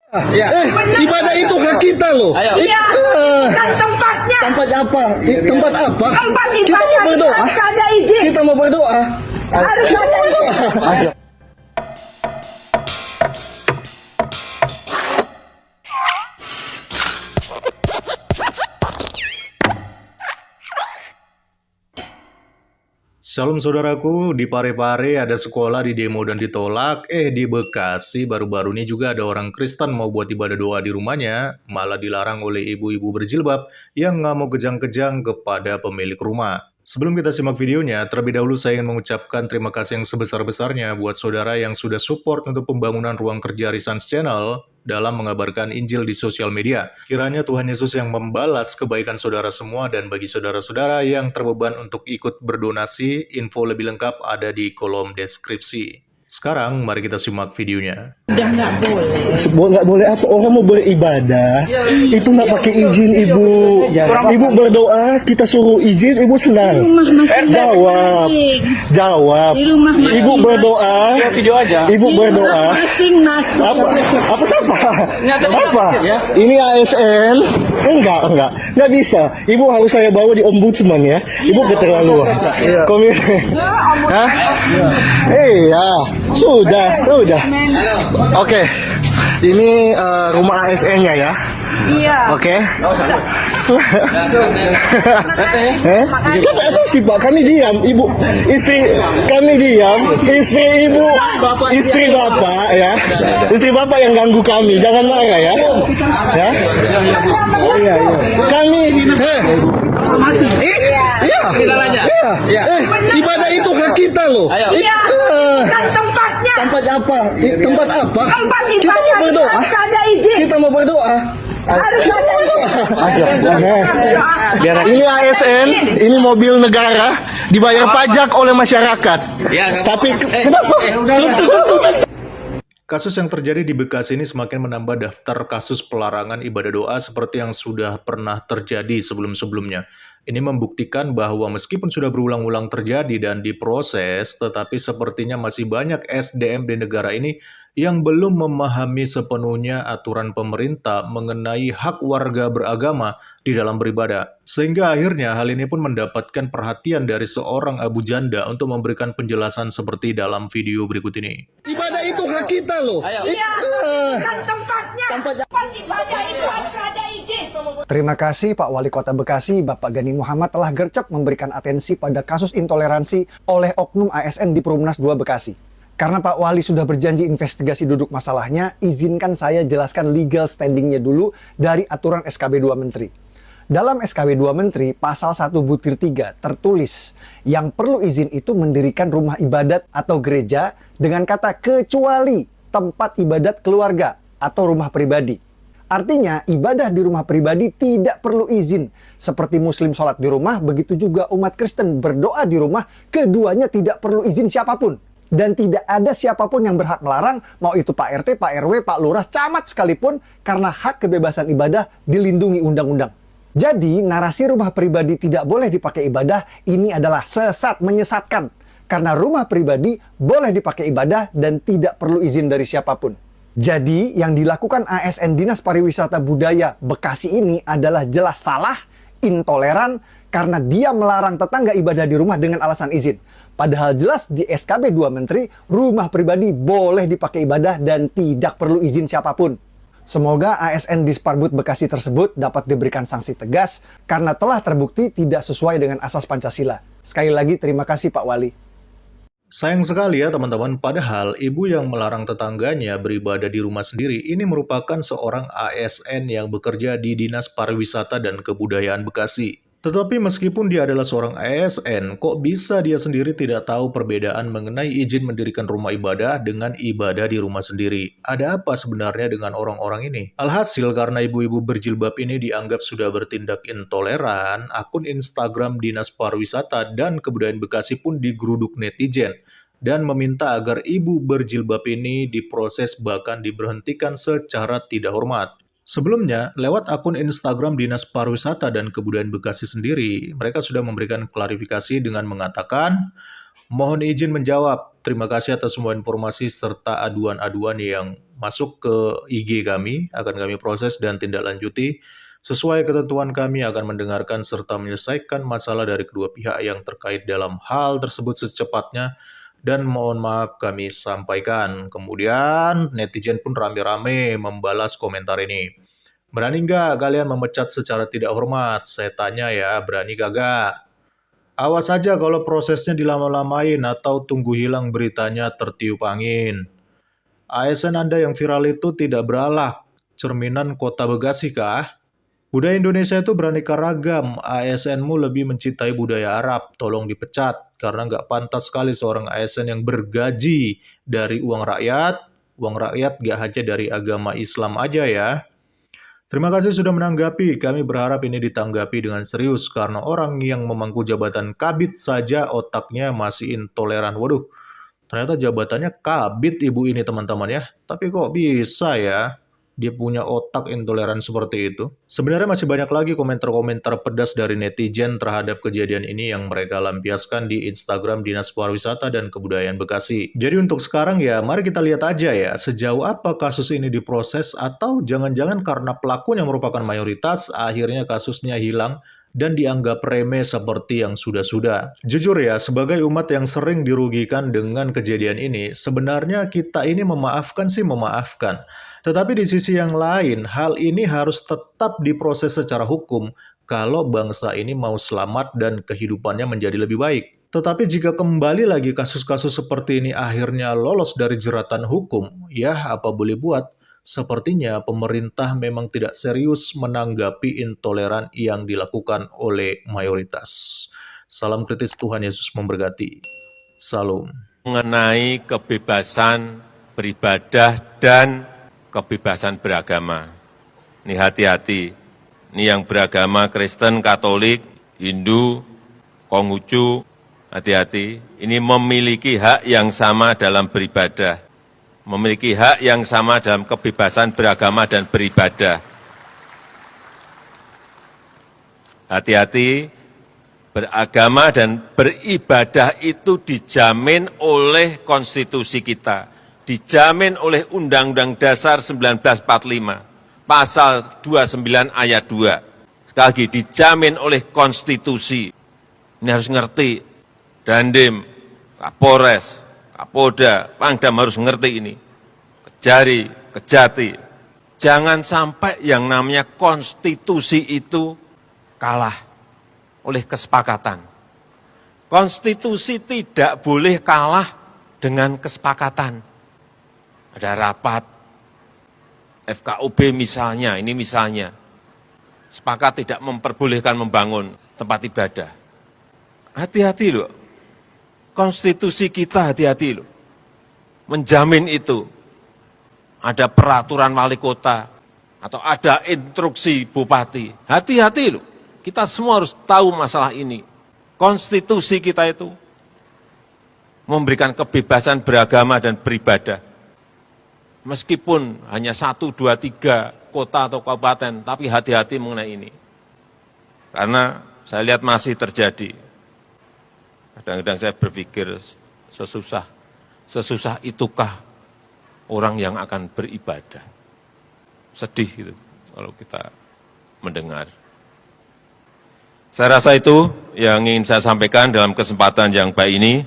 Iya. Ibadah itu hak kita loh. Ayo. Iya, kan tempatnya. Tempat apa? Tempat apa? Tempat Kita ibadah mau berdoa. harus ada izin. Kita mau berdoa. Harus ada izin. Shalom saudaraku, di Parepare ada sekolah di demo dan ditolak. Di Bekasi baru-baru ini juga ada orang Kristen mau buat ibadah doa di rumahnya, malah dilarang oleh ibu-ibu berjilbab yang nggak mau kejang-kejang kepada pemilik rumah. Sebelum kita simak videonya, terlebih dahulu saya ingin mengucapkan terima kasih yang sebesar-besarnya buat saudara yang sudah support untuk pembangunan ruang kerja Risans Channel dalam mengabarkan Injil di sosial media. Kiranya Tuhan Yesus yang membalas kebaikan saudara semua, dan bagi saudara-saudara yang terbeban untuk ikut berdonasi, info lebih lengkap ada di kolom deskripsi. Sekarang mari kita simak videonya. Udah nggak boleh. Nggak boleh apa? Orang mau beribadah itu nggak pakai izin ibu. Ibu berdoa, kita suruh izin, ibu senang. Jawab. Di rumah masing. Ibu berdoa. Video aja. Ibu berdoa. Masing-masing. Apa siapa? Apa? Ya. Ini ASN? Enggak bisa. Ibu harus saya bawa di ombudsman ya. Ibu keterlaluan. Hah? Iya, sudah. Oke. Ini rumah ASN-nya ya. Iya. Oke. Kata apa sih Pak? Kami diam, ibu, istri kami diam, istri ibu, istri bapak ya, istri bapak yang ganggu kami, jangan marah ya, ya. Iya. Kami, iya. Ibadah itu hak kita loh. Ayo. Iya, kan tempatnya. Tempat apa? Tempat apa? Tempat Kita mau ibadah berdoa. harus ada izin. Kita mau berdoa. Harus ada izin. Ini ASN, ini mobil negara, dibayar pajak oleh masyarakat. Tapi kenapa? Kasus yang terjadi di Bekasi ini semakin menambah daftar kasus pelarangan ibadah doa seperti yang sudah pernah terjadi sebelum-sebelumnya. Ini membuktikan bahwa meskipun sudah berulang-ulang terjadi dan diproses, tetapi sepertinya masih banyak SDM di negara ini yang belum memahami sepenuhnya aturan pemerintah mengenai hak warga beragama di dalam beribadah. Sehingga akhirnya hal ini pun mendapatkan perhatian dari seorang Abu Janda untuk memberikan penjelasan seperti dalam video berikut ini. Ibadah itu hak kita loh. Ayo. Iya, kan tempatnya. Tempat ibadah itu harus ada izin. Terima kasih Pak Wali Kota Bekasi, Bapak Gani Muhammad telah gercep memberikan atensi pada kasus intoleransi oleh oknum ASN di Perumnas 2 Bekasi. Karena Pak Wali sudah berjanji investigasi duduk masalahnya, izinkan saya jelaskan legal standingnya dulu dari aturan SKB 2 Menteri. Dalam SKB 2 Menteri, pasal 1 butir 3 tertulis, yang perlu izin itu mendirikan rumah ibadat atau gereja dengan kata kecuali tempat ibadat keluarga atau rumah pribadi. Artinya, ibadah di rumah pribadi tidak perlu izin. Seperti Muslim sholat di rumah, begitu juga umat Kristen berdoa di rumah, keduanya tidak perlu izin siapapun. Dan tidak ada siapapun yang berhak melarang, mau itu Pak RT, Pak RW, Pak Lurah, camat sekalipun, karena hak kebebasan ibadah dilindungi undang-undang. Jadi, narasi rumah pribadi tidak boleh dipakai ibadah, ini adalah sesat, menyesatkan. Karena rumah pribadi boleh dipakai ibadah dan tidak perlu izin dari siapapun. Jadi, yang dilakukan ASN Dinas Pariwisata Budaya Bekasi ini adalah jelas salah, intoleran, karena dia melarang tetangga ibadah di rumah dengan alasan izin. Padahal jelas di SKB 2 Menteri, rumah pribadi boleh dipakai ibadah dan tidak perlu izin siapapun. Semoga ASN Disparbud Bekasi tersebut dapat diberikan sanksi tegas karena telah terbukti tidak sesuai dengan asas Pancasila. Sekali lagi, terima kasih Pak Wali. Sayang sekali ya teman-teman, padahal ibu yang melarang tetangganya beribadah di rumah sendiri ini merupakan seorang ASN yang bekerja di Dinas Pariwisata dan Kebudayaan Bekasi. Tetapi meskipun dia adalah seorang ASN, kok bisa dia sendiri tidak tahu perbedaan mengenai izin mendirikan rumah ibadah dengan ibadah di rumah sendiri? Ada apa sebenarnya dengan orang-orang ini? Alhasil karena ibu-ibu berjilbab ini dianggap sudah bertindak intoleran, akun Instagram Dinas Pariwisata dan Kebudayaan Bekasi pun digeruduk netizen dan meminta agar ibu berjilbab ini diproses bahkan diberhentikan secara tidak hormat. Sebelumnya, lewat akun Instagram Dinas Pariwisata dan Kebudayaan Bekasi sendiri, mereka sudah memberikan klarifikasi dengan mengatakan, mohon izin menjawab, Terima kasih atas semua informasi serta aduan-aduan yang masuk ke IG kami, akan kami proses dan tindak lanjuti. Sesuai ketentuan kami akan mendengarkan serta menyelesaikan masalah dari kedua pihak yang terkait dalam hal tersebut secepatnya. Dan mohon maaf kami sampaikan. Kemudian netizen pun rame-rame membalas komentar ini. Berani nggak kalian memecat secara tidak hormat? Saya tanya ya, berani kagak? Awas aja kalau prosesnya dilama-lamain atau tunggu hilang beritanya tertiup angin. ASN Anda yang viral itu tidak berakhlak, cerminan kota Bekasi kah? Budaya Indonesia itu beraneka ragam, ASN-mu lebih mencintai budaya Arab, tolong dipecat. Karena nggak pantas sekali seorang ASN yang bergaji dari uang rakyat nggak hanya dari agama Islam aja ya. Terima kasih sudah menanggapi, kami berharap ini ditanggapi dengan serius karena orang yang memangku jabatan kabid saja otaknya masih intoleran. Waduh, ternyata jabatannya kabid ibu ini teman-teman ya. Tapi kok bisa ya dia punya otak intoleran seperti itu? Sebenarnya masih banyak lagi komentar-komentar pedas dari netizen terhadap kejadian ini yang mereka lampiaskan di Instagram Dinas Pariwisata dan Kebudayaan Bekasi. Jadi untuk sekarang ya, mari kita lihat aja ya, sejauh apa kasus ini diproses atau jangan-jangan karena pelakunya merupakan mayoritas, akhirnya kasusnya hilang dan dianggap remeh seperti yang sudah-sudah. Jujur ya, sebagai umat yang sering dirugikan dengan kejadian ini, sebenarnya kita ini memaafkan sih memaafkan. Tetapi di sisi yang lain, hal ini harus tetap diproses secara hukum kalau bangsa ini mau selamat dan kehidupannya menjadi lebih baik. Tetapi jika kembali lagi kasus-kasus seperti ini akhirnya lolos dari jeratan hukum, ya apa boleh buat. Sepertinya pemerintah memang tidak serius menanggapi intoleran yang dilakukan oleh mayoritas. Salam kritis, Tuhan Yesus memberkati. Salam. Mengenai kebebasan beribadah dan kebebasan beragama. Ini hati-hati. Ini yang beragama Kristen, Katolik, Hindu, Konghucu, hati-hati. Ini memiliki hak yang sama dalam beribadah. Memiliki hak yang sama dalam kebebasan beragama dan beribadah. Hati-hati, beragama dan beribadah itu dijamin oleh konstitusi kita. Dijamin oleh Undang-Undang Dasar 1945, Pasal 29 ayat 2. Sekali lagi, dijamin oleh konstitusi. Ini harus ngerti. Dandim, Kapolres, Kapolda, Pangdam harus ngerti ini. Kejari, Kejati. Jangan sampai yang namanya konstitusi itu kalah oleh kesepakatan. Konstitusi tidak boleh kalah dengan kesepakatan. Ada rapat, FKUB misalnya, ini misalnya, sepakat tidak memperbolehkan membangun tempat ibadah. Hati-hati loh, konstitusi kita hati-hati loh, menjamin itu. Ada peraturan wali kota, atau ada instruksi bupati, hati-hati loh. Kita semua harus tahu masalah ini. Konstitusi kita itu memberikan kebebasan beragama dan beribadah. Meskipun hanya 1, 2, 3 kota atau kabupaten, tapi hati-hati mengenai ini. Karena saya lihat masih terjadi. Kadang-kadang saya berpikir sesusah itukah orang yang akan beribadah. Sedih gitu kalau kita mendengar. Saya rasa itu yang ingin saya sampaikan dalam kesempatan yang baik ini.